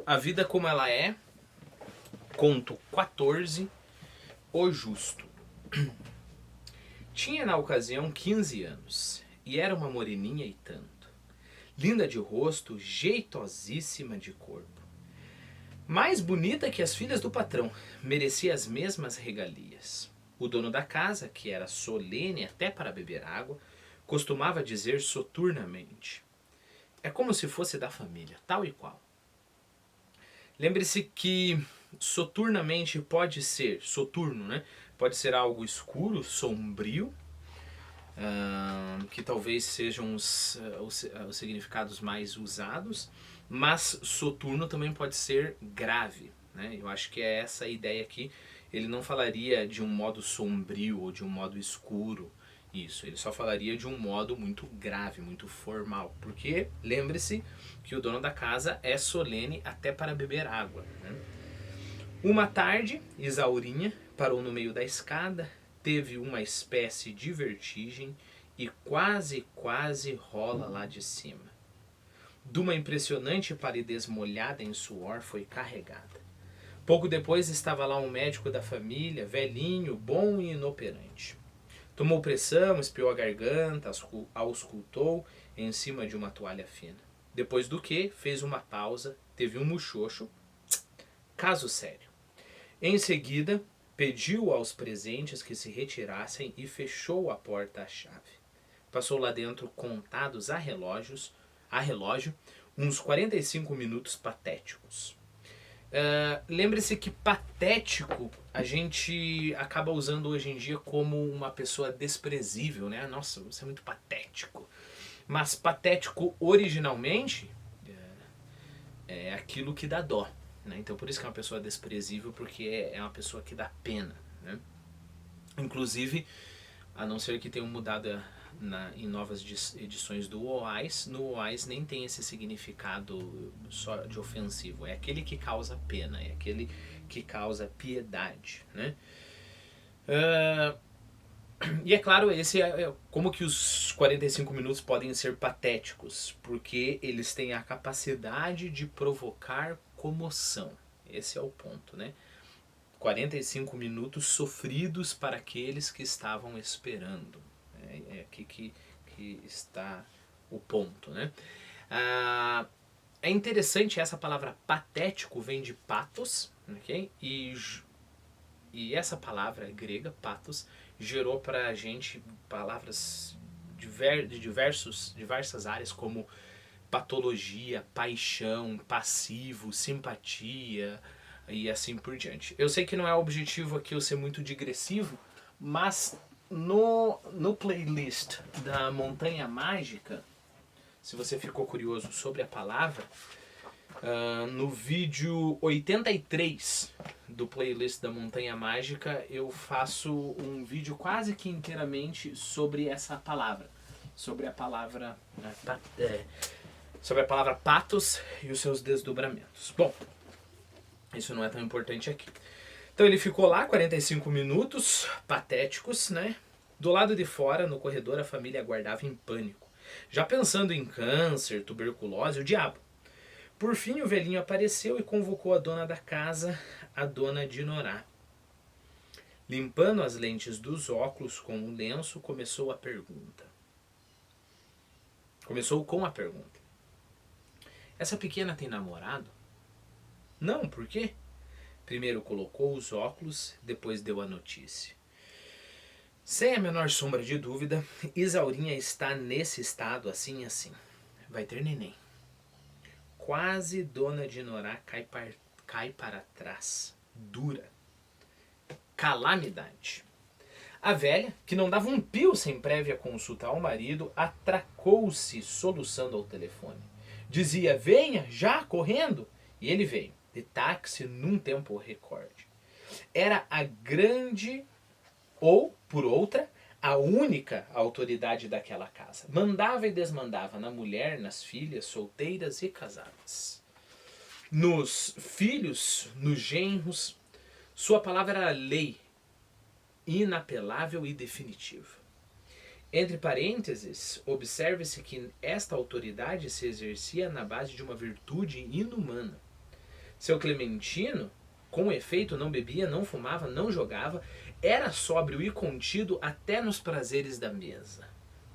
A Vida Como Ela É, conto 14, O Justo. Tinha na ocasião 15 anos, e era uma moreninha e tanto. Linda de rosto, jeitosíssima de corpo. Mais bonita que as filhas do patrão, merecia as mesmas regalias. O dono da casa, que era solene até para beber água, costumava dizer soturnamente: é como se fosse da família, tal e qual. Lembre-se que soturnamente pode ser, soturno, né? Pode ser algo escuro, sombrio, que talvez sejam os significados mais usados, mas soturno também pode ser grave, né? Eu acho que é essa a ideia aqui. Ele não falaria de um modo sombrio ou de um modo escuro, isso. Ele só falaria de um modo muito grave, muito formal, porque lembre-se que o dono da casa é solene até para beber água, né? Uma tarde, Isaurinha parou no meio da escada, teve uma espécie de vertigem e quase rola lá de cima. De uma impressionante palidez molhada em suor foi carregada. Pouco depois estava lá um médico da família, velhinho, bom e inoperante. Tomou pressão, espiou a garganta, auscultou em cima de uma toalha fina. Depois do que, fez uma pausa, teve um muxoxo. Caso sério. Em seguida, pediu aos presentes que se retirassem e fechou a porta à chave. Passou lá dentro contados a relógio, uns 45 minutos patéticos. Lembre-se que patético a gente acaba usando hoje em dia como uma pessoa desprezível, né? Nossa, você é muito patético. Mas patético originalmente é aquilo que dá dó, né? Então por isso que é uma pessoa desprezível, porque é uma pessoa que dá pena, né? Inclusive, a não ser que tenham mudado em novas edições do OAS, no OAS nem tem esse significado só de ofensivo. É aquele que causa pena, é aquele que causa piedade, né? E é claro, esse como que os 45 minutos podem ser patéticos, porque eles têm a capacidade de provocar comoção. Esse é o ponto, né? 45 minutos sofridos para aqueles que estavam esperando. É aqui que está o ponto, né? É interessante, essa palavra patético vem de pathos, ok? E essa palavra grega, pathos, gerou para a gente palavras de diversas áreas, como patologia, paixão, passivo, simpatia e assim por diante. Eu sei que não é o objetivo aqui eu ser muito digressivo, mas no playlist da Montanha Mágica, se você ficou curioso sobre a palavra, no vídeo 83 do playlist da Montanha Mágica, eu faço um vídeo quase que inteiramente sobre essa palavra, sobre a palavra pathos e os seus desdobramentos. Bom, isso não é tão importante aqui. Então ele ficou lá 45 minutos, patéticos, né? Do lado de fora, no corredor, a família aguardava em pânico, já pensando em câncer, tuberculose, o diabo. Por fim, o velhinho apareceu e convocou a dona da casa, a dona Dinorá. Limpando as lentes dos óculos com um lenço, começou com a pergunta. Essa pequena tem namorado? Não, por quê? Primeiro colocou os óculos, depois deu a notícia. Sem a menor sombra de dúvida, Isaurinha está nesse estado assim. Vai ter neném. Quase Dona Dinorá cai para trás. Dura. Calamidade. A velha, que não dava um pio sem prévia consulta ao marido, atracou-se soluçando ao telefone. Dizia: venha, já, correndo. E ele veio, de táxi num tempo recorde. Era a grande, ou, por outra, a única autoridade daquela casa. Mandava e desmandava na mulher, nas filhas, solteiras e casadas. Nos filhos, nos genros, sua palavra era lei, inapelável e definitiva. Entre parênteses, observe-se que esta autoridade se exercia na base de uma virtude inumana. Seu Clementino, com efeito, não bebia, não fumava, não jogava, era sóbrio e contido até nos prazeres da mesa.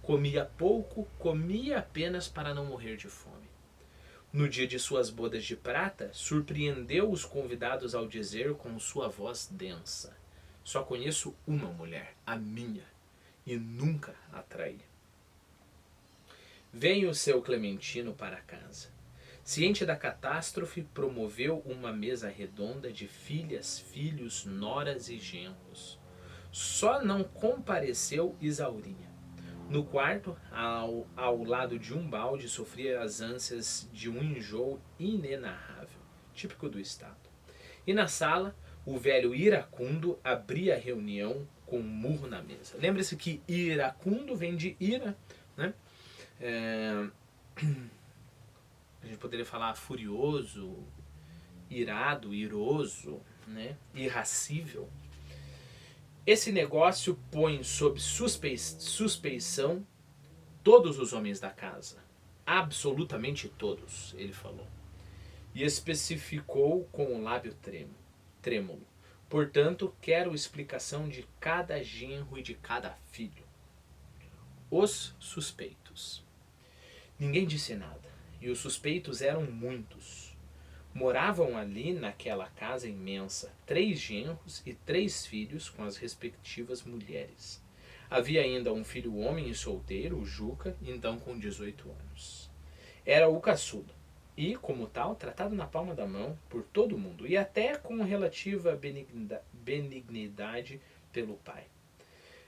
Comia pouco, comia apenas para não morrer de fome. No dia de suas bodas de prata, surpreendeu os convidados ao dizer com sua voz densa: só conheço uma mulher, a minha, e nunca a traí. Veio o seu Clementino para casa. Ciente da catástrofe, promoveu uma mesa redonda de filhas, filhos, noras e genros. Só não compareceu Isaurinha. No quarto, ao lado de um balde, sofria as ânsias de um enjoo inenarrável, típico do estado. E na sala, o velho iracundo abria a reunião com um murro na mesa. Lembre-se que iracundo vem de ira, né? A gente poderia falar furioso, irado, iroso, né? Irracível. Esse negócio põe sob suspeição todos os homens da casa. Absolutamente todos, ele falou. E especificou com o lábio trêmulo. Portanto, quero explicação de cada genro e de cada filho. Os suspeitos. Ninguém disse nada, e os suspeitos eram muitos. Moravam ali naquela casa imensa 3 genros e 3 filhos com as respectivas mulheres. Havia ainda um filho homem e solteiro, o Juca, então com 18 anos. Era o caçudo e, como tal, tratado na palma da mão por todo mundo e até com relativa benignidade pelo pai.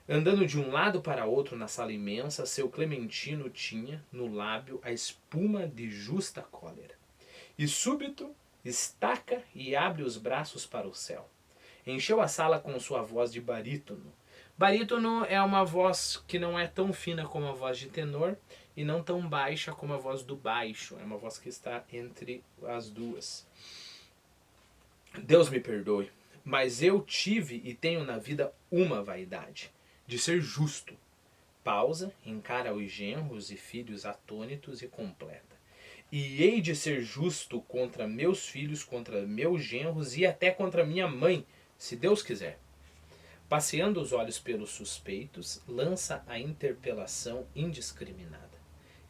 Andando de um lado para outro na sala imensa, seu Clementino tinha no lábio a espuma de justa cólera. E súbito estaca e abre os braços para o céu. Encheu a sala com sua voz de barítono. Barítono é uma voz que não é tão fina como a voz de tenor e não tão baixa como a voz do baixo. É uma voz que está entre as duas. Deus me perdoe, mas eu tive e tenho na vida uma vaidade, de ser justo. Pausa, encara os genros e filhos atônitos e completa. E hei de ser justo contra meus filhos, contra meus genros e até contra minha mãe, se Deus quiser. Passeando os olhos pelos suspeitos, lança a interpelação indiscriminada.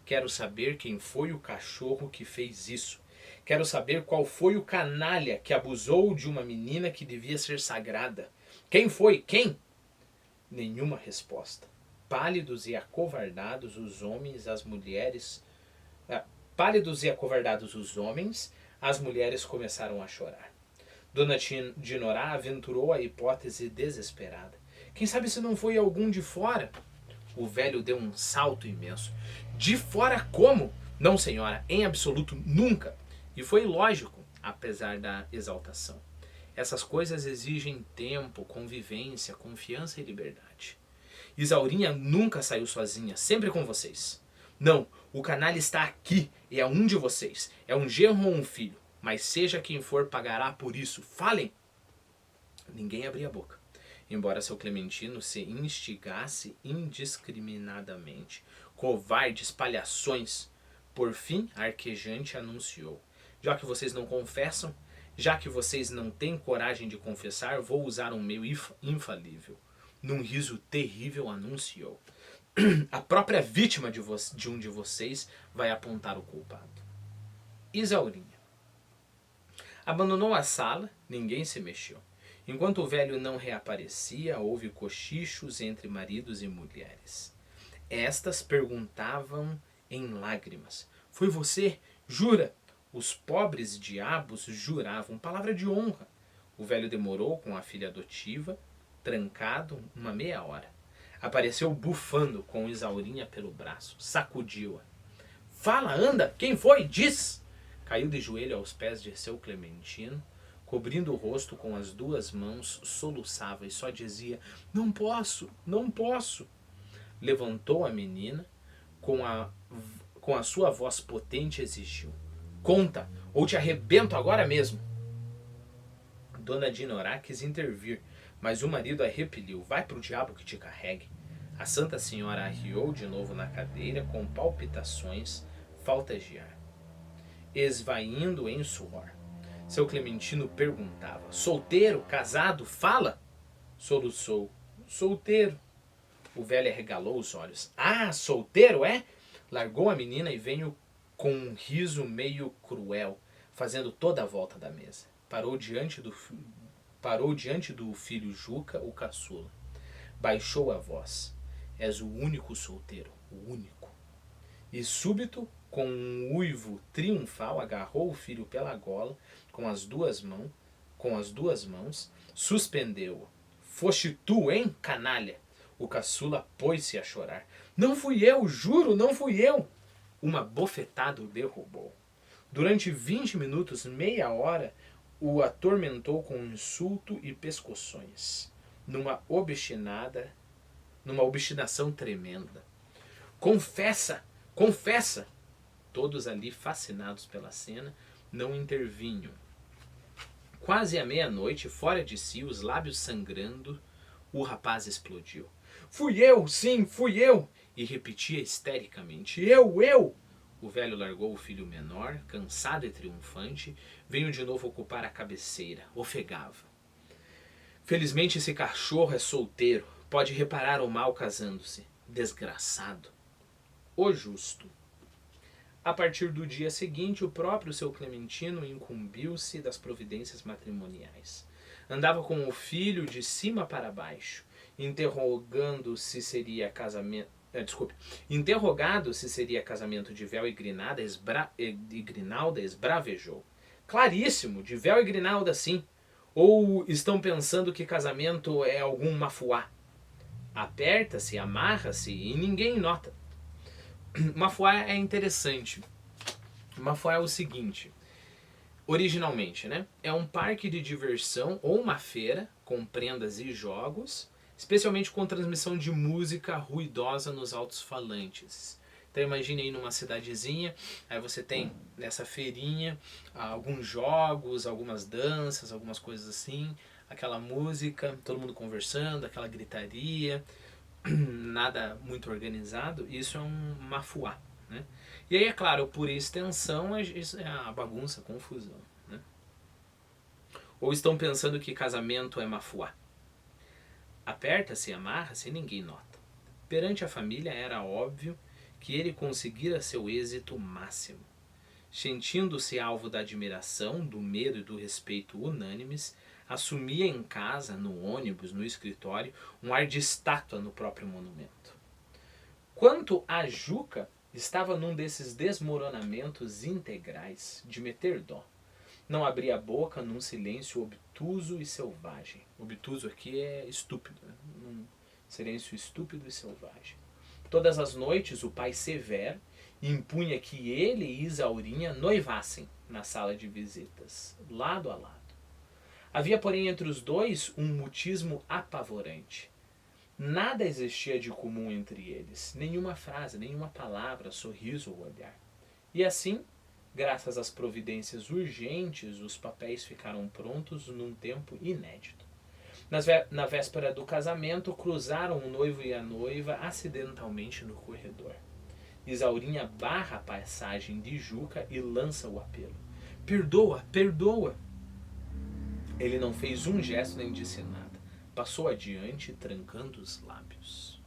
Quero saber quem foi o cachorro que fez isso. Quero saber qual foi o canalha que abusou de uma menina que devia ser sagrada. Quem foi? Quem? Nenhuma resposta. Pálidos e acovardados os homens, as mulheres... Pálidos e acovardados os homens, as mulheres começaram a chorar. Dona Dinorá aventurou a hipótese desesperada. Quem sabe se não foi algum de fora? O velho deu um salto imenso. De fora como? Não, senhora, em absoluto nunca. E foi lógico, apesar da exaltação. Essas coisas exigem tempo, convivência, confiança e liberdade. Isaurinha nunca saiu sozinha, sempre com vocês. Não, o canalha está aqui e é um de vocês. É um genro ou um filho. Mas seja quem for, pagará por isso. Falem! Ninguém abria a boca. Embora seu Clementino se instigasse indiscriminadamente. Covardes, palhações. Por fim, arquejante anunciou. Já que vocês não confessam, já que vocês não têm coragem de confessar, vou usar um meio infalível. Num riso terrível anunciou. A própria vítima de um de vocês vai apontar o culpado. Isaurinha. Abandonou a sala, ninguém se mexeu. Enquanto o velho não reaparecia, houve cochichos entre maridos e mulheres. Estas perguntavam em lágrimas. Foi você? Jura? Os pobres diabos juravam, palavra de honra. O velho demorou com a filha adotiva, trancado, uma meia hora. Apareceu bufando com Isaurinha pelo braço. Sacudiu-a. Fala, anda! Quem foi? Diz! Caiu de joelho aos pés de seu Clementino, cobrindo o rosto com as 2 mãos, soluçava e só dizia: Não posso, não posso. Levantou a menina, com a sua voz potente exigiu: Conta, ou te arrebento agora mesmo. Dona Dinorá quis intervir, mas o marido a repeliu. Vai pro diabo que te carregue. A Santa Senhora arriou de novo na cadeira com palpitações, faltas de ar, esvaindo em suor. Seu Clementino perguntava: solteiro, casado, fala? Soluçou: solteiro. O velho arregalou os olhos. Ah, solteiro, é? Largou a menina e veio com um riso meio cruel, fazendo toda a volta da mesa. Parou diante do filho Juca, o caçula. Baixou a voz. És o único solteiro, o único. E súbito, com um uivo triunfal, agarrou o filho pela gola com as duas mãos, suspendeu-o. Foste tu, hein, canalha? O caçula pôs-se a chorar. Não fui eu, juro, não fui eu. Uma bofetada o derrubou. Durante 20 minutos, meia hora, o atormentou com insulto e pescoções, numa obstinação tremenda. Confessa! Confessa! Todos ali, fascinados pela cena, não intervinham. Quase à meia-noite, fora de si, os lábios sangrando, o rapaz explodiu. Fui eu, sim, fui eu! E repetia histericamente: eu! O velho largou o filho menor, cansado e triunfante, veio de novo ocupar a cabeceira, ofegava. Felizmente esse cachorro é solteiro, pode reparar o mal casando-se. Desgraçado. O justo. A partir do dia seguinte, o próprio seu Clementino incumbiu-se das providências matrimoniais. Andava com o filho de cima para baixo, interrogado se seria casamento de véu e grinalda, esbravejou. Claríssimo, de véu e grinalda sim. Ou estão pensando que casamento é algum mafuá? Aperta-se, amarra-se e ninguém nota. Mafuá é interessante. Mafuá é o seguinte, originalmente, né? É um parque de diversão ou uma feira com prendas e jogos, especialmente com transmissão de música ruidosa nos altos-falantes. Então imagine aí numa cidadezinha, aí você tem nessa feirinha alguns jogos, algumas danças, algumas coisas assim, aquela música, todo mundo conversando, aquela gritaria, nada muito organizado, isso é um mafuá, né? E aí, é claro, por extensão, isso é a bagunça, a confusão, né? Ou estão pensando que casamento é mafuá? Aperta-se, amarra-se e ninguém nota. Perante a família era óbvio que ele conseguira seu êxito máximo. Sentindo-se alvo da admiração, do medo e do respeito unânimes, assumia em casa, no ônibus, no escritório, um ar de estátua no próprio monumento. Quanto a Juca, estava num desses desmoronamentos integrais de meter dó. Não abria a boca num silêncio obtuso e selvagem. Obtuso aqui é estúpido, né? Um silêncio estúpido e selvagem. Todas as noites o pai severo impunha que ele e Isaurinha noivassem na sala de visitas, lado a lado. Havia, porém, entre os dois um mutismo apavorante. Nada existia de comum entre eles, nenhuma frase, nenhuma palavra, sorriso ou olhar. E assim, graças às providências urgentes, os papéis ficaram prontos num tempo inédito. Na véspera do casamento, cruzaram o noivo e a noiva acidentalmente no corredor. Isaurinha barra a passagem de Juca e lança o apelo. Perdoa, perdoa! Ele não fez um gesto nem disse nada. Passou adiante, trancando os lábios.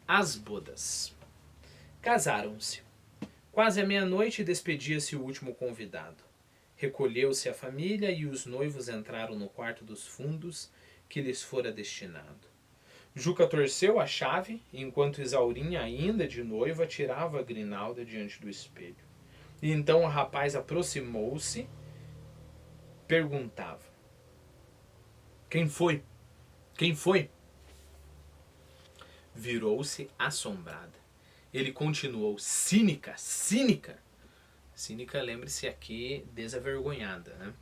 As bodas. Casaram-se. Quase à meia-noite despedia-se o último convidado. Recolheu-se a família e os noivos entraram no quarto dos fundos que lhes fora destinado. Juca torceu a chave, enquanto Isaurinha, ainda de noiva, tirava a grinalda diante do espelho. E então o rapaz aproximou-se, perguntava: Quem foi? Quem foi? Virou-se assombrada. Ele continuou: Cínica, cínica. Cínica, lembre-se aqui, desavergonhada, né?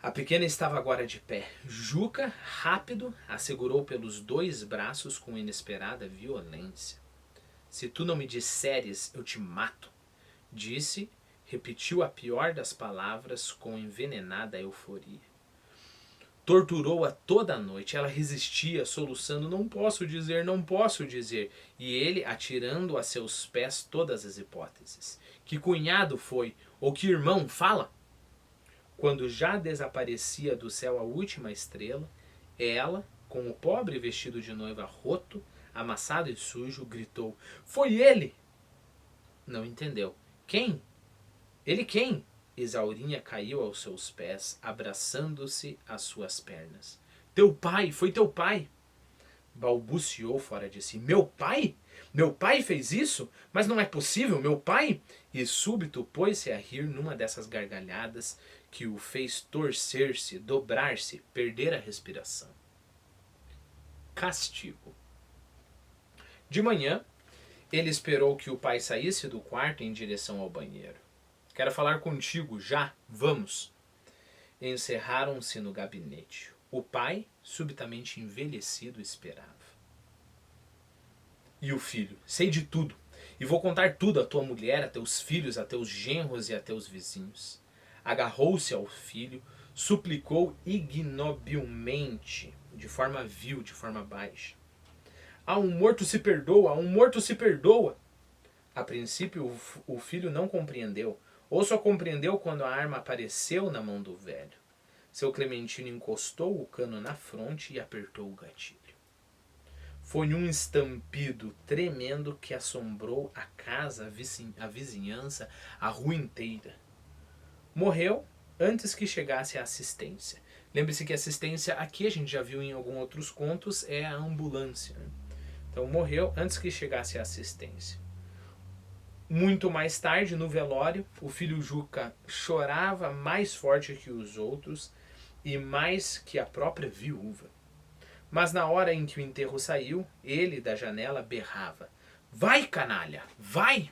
A pequena estava agora de pé. Juca, rápido, a segurou pelos 2 braços com inesperada violência. Se tu não me disseres, eu te mato, disse, repetiu a pior das palavras com envenenada euforia. Torturou-a toda a noite. Ela resistia, soluçando: não posso dizer, não posso dizer. E ele, atirando a seus pés todas as hipóteses. Que cunhado foi? Ou que irmão? Fala! Quando já desaparecia do céu a última estrela, ela, com o pobre vestido de noiva roto, amassado e sujo, gritou: "Foi ele!" Não entendeu. Quem? Ele quem? Exaurinha caiu aos seus pés, abraçando-se às suas pernas. Teu pai, foi teu pai! Balbuciou fora de si. Meu pai? Meu pai fez isso? Mas não é possível, meu pai? E súbito pôs-se a rir numa dessas gargalhadas que o fez torcer-se, dobrar-se, perder a respiração. Castigo. De manhã, ele esperou que o pai saísse do quarto em direção ao banheiro. Quero falar contigo já, vamos. Encerraram-se no gabinete. O pai, subitamente envelhecido, esperava. E o filho? Sei de tudo. E vou contar tudo a tua mulher, a teus filhos, a teus genros e a teus vizinhos. Agarrou-se ao filho, suplicou ignobilmente, de forma vil, de forma baixa. Ah, um morto se perdoa, um morto se perdoa. A princípio o filho não compreendeu, ou só compreendeu quando a arma apareceu na mão do velho. Seu Clementino encostou o cano na fronte e apertou o gatilho. Foi um estampido tremendo que assombrou a casa, a vizinhança, a rua inteira. Morreu antes que chegasse a assistência. Lembre-se que a assistência, aqui a gente já viu em alguns outros contos, é a ambulância. Então morreu antes que chegasse a assistência. Muito mais tarde, no velório, o filho Juca chorava mais forte que os outros e mais que a própria viúva. Mas na hora em que o enterro saiu, ele da janela berrava: Vai, canalha, vai!